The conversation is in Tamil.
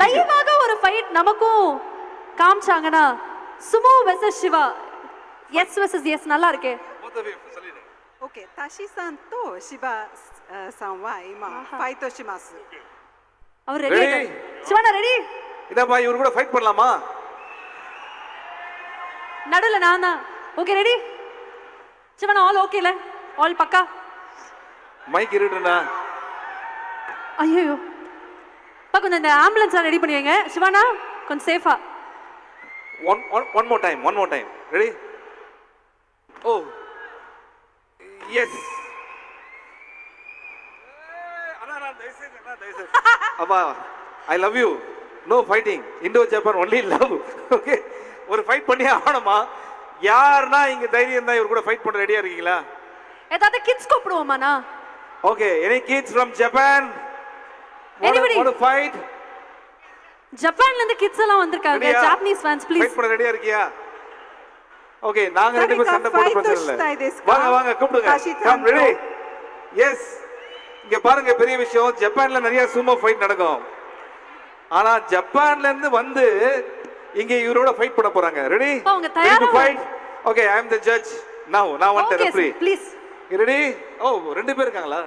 லைவாக ஒரு ஃபைட் நமக்கும் காமிச்சாங்கன்னா sumo versus Siva S versus S நல்லா இருக்கே. Okay, Tashi san to Shiba san wa ima fight shimasu. அவர் ரெடி. சிவானா ரெடி? இதப்பா இவரு கூட ஃபைட் பண்ணலாமா? நடுல நான் தான். Okay ready? சிவானா ஆல் ஓகேல? ஆல் பக்கா? மைக் இருடா. ஐயோ. கொஞ்சம் இந்த ஆம்புலன்ஸ் ரெடி பண்ணிடுங்க. சிவானா கொஞ்சம் சேஃபா. One more time. Ready? Oh. Yes. Abba, I love you. No fighting. Indo-Japan only love. Okay. ஒரு ஃபைட் பண்ணி ஆகணுமா? யாருன்னா இங்க தைரியம் தான் இவர் கூட ஃபைட் பண்ண ரெடியா இருக்கீங்களா? ஏதாவது kids கூப்பிடுவோமாண்ணா? Okay. Any kids from Japan? Anybody? Want to fight? ஜப்பான்ல இருந்து கிட்ஸ் எல்லாம் வந்திருக்காங்க. Japanese fans please. ஃபைட் பண்ண ரெடியா இருக்கியா? ஓகே நாங்க ரெண்டு பேரும் சண்டை போட பிரச்சனை இல்ல. வாங்க கூப்பிடுங்க. Come ready. எஸ். இங்க பாருங்க பெரிய விஷயம் ஜப்பான்ல நிறைய சூமோ ஃபைட் நடக்கும். ஆனா ஜப்பான்ல இருந்து வந்து இங்க இவரோட ஃபைட் பண்ண போறாங்க. ரெடி? அவங்க தயாரா fight. Okay I am the judge. Now நான் want the referee. Please. Ready? ஓ ரெண்டு பேர் இருக்காங்களா?